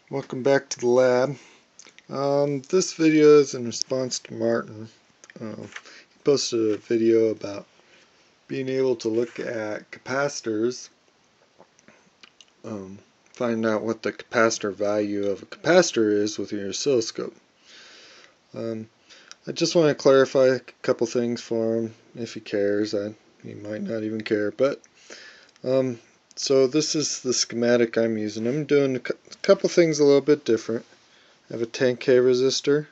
Welcome back to the lab. This video is in response to Martin. He posted a video about being able to look at capacitors, find out what the capacitor value of a capacitor is with your oscilloscope. I just want to clarify a couple things for him if he cares. He might not even care, but so this is the schematic I'm using. I'm doing a couple things a little bit different. I have a 10K resistor.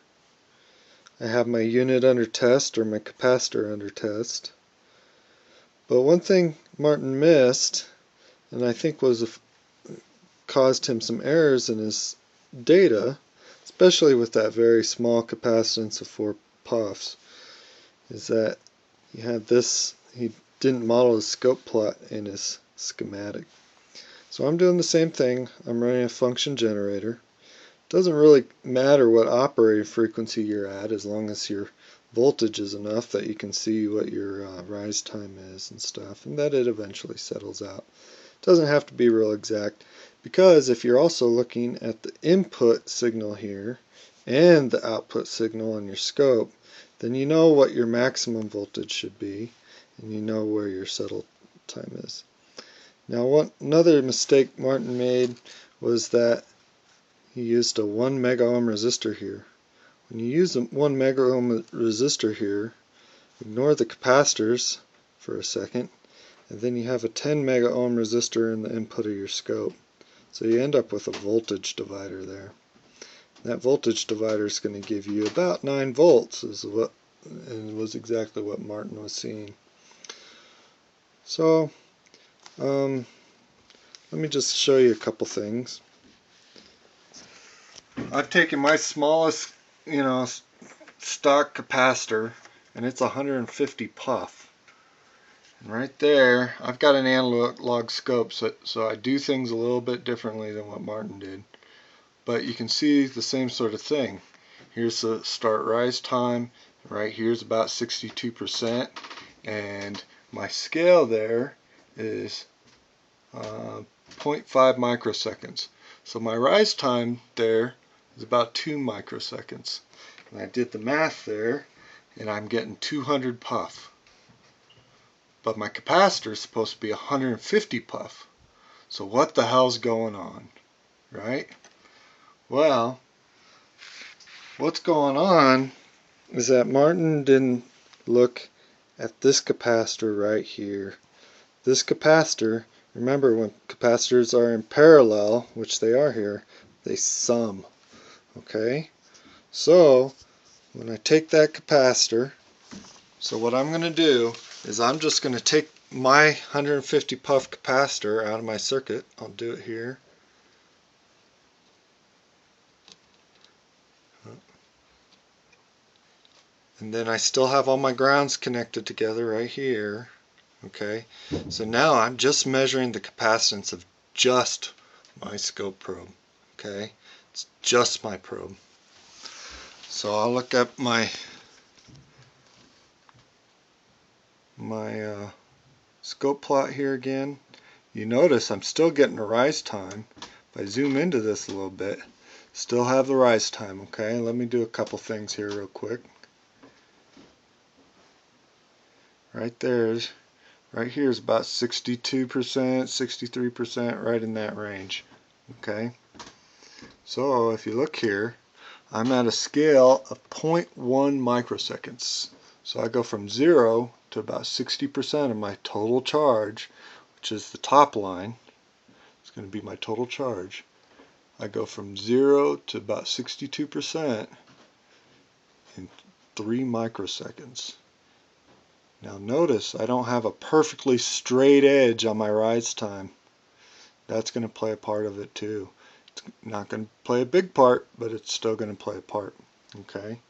I have my unit under test, or my capacitor under test. But one thing Martin missed, and I think caused him some errors in his data, especially with that very small capacitance of 4 puffs, is that he didn't model his scope plot in his schematic. So I'm doing the same thing. I'm running a function generator. Doesn't really matter what operating frequency you're at, as long as your voltage is enough that you can see what your rise time is and stuff, and that it eventually settles out. Doesn't have to be real exact, because if you're also looking at the input signal here and the output signal on your scope, then you know what your maximum voltage should be, and you know where your settle time is. Now, another mistake Martin made was that he used a 1 mega ohm resistor here. When you use a 1 mega ohm resistor here, ignore the capacitors for a second, and then you have a 10 mega ohm resistor in the input of your scope. So you end up with a voltage divider there. That voltage divider is going to give you about 9 volts, and was exactly what Martin was seeing. So let me just show you a couple things. I've taken my smallest, stock capacitor, and it's 150 puff. And right there, I've got an analog scope, so I do things a little bit differently than what Martin did. But you can see the same sort of thing. Here's the start rise time. Right here's about 62%, and my scale there is 0.5 microseconds. So my rise time there is about 2 microseconds. And I did the math there, and I'm getting 200 puff. But my capacitor is supposed to be 150 puff. So what the hell's going on, right? Well, what's going on is that Martin didn't look at this capacitor right here. This capacitor, remember, when capacitors are in parallel, which they are here, they sum. Okay? So, when I take that capacitor, so what I'm going to do is I'm just going to take my 150 puff capacitor out of my circuit. I'll do it here. And then I still have all my grounds connected together right here. Okay, so now I'm just measuring the capacitance of just my scope probe. Okay, it's just my probe. So I'll look up my scope plot here again. You notice I'm still getting a rise time. If I zoom into this a little bit, still have the rise time. Okay, let me do a couple things here real quick. Right here is about 62%, 63%, right in that range. Okay, so if you look here, I'm at a scale of 0.1 microseconds. So I go from 0 to about 60% of my total charge, which is the top line. It's going to be my total charge. I go from 0 to about 62% in 3 microseconds. Now notice I don't have a perfectly straight edge on my rise time. That's going to play a part of it too. It's not going to play a big part, but it's still going to play a part. Okay,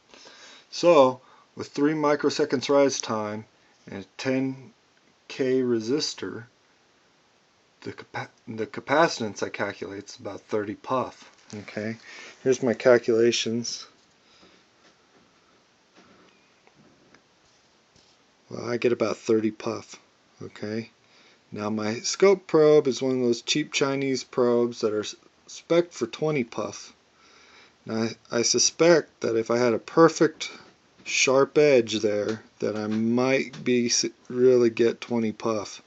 so with 3 microseconds rise time and a 10K resistor, the capacitance I calculate is about 30 puff. Okay, here's my calculations. Well, I get about 30 puff. Okay, now my scope probe is one of those cheap Chinese probes that are spec'd for 20 puff. Now I suspect that if I had a perfect sharp edge there, that I might be really get 20 puff.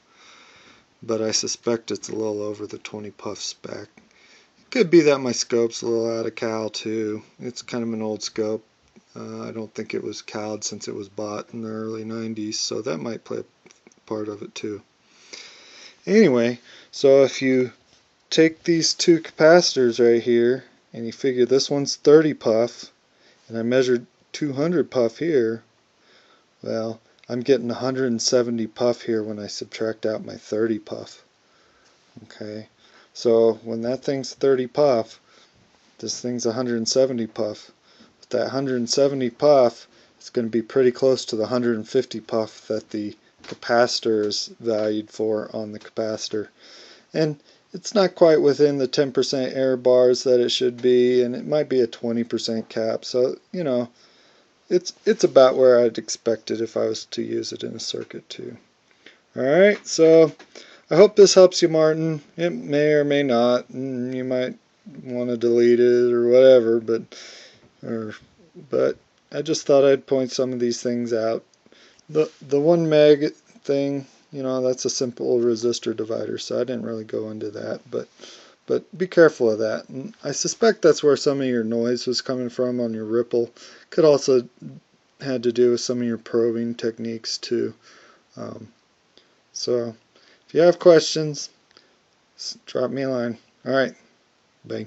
But I suspect it's a little over the 20 puff spec. It could be that my scope's a little out of cal too. It's kind of an old scope. I don't think it was cal'd since it was bought in the early 90s, so that might play a part of it too. Anyway, so if you take these two capacitors right here and you figure this one's 30 puff and I measured 200 puff here, well, I'm getting 170 puff here when I subtract out my 30 puff. Okay, so when that thing's 30 puff, this thing's 170 puff. With that 170 puff, it's going to be pretty close to the 150 puff that the capacitor is valued for on the capacitor. And it's not quite within the 10% error bars that it should be, and it might be a 20% cap, so you know, it's about where I'd expect it if I was to use it in a circuit too. Alright, so I hope this helps you, Martin. It may or may not, and you might want to delete it or whatever, but I just thought I'd point some of these things out. The 1 meg thing, you know, that's a simple resistor divider, so I didn't really go into that, but be careful of that. And I suspect that's where some of your noise was coming from on your ripple. Could also had to do with some of your probing techniques too. So if you have questions, drop me a line. Alright, bye.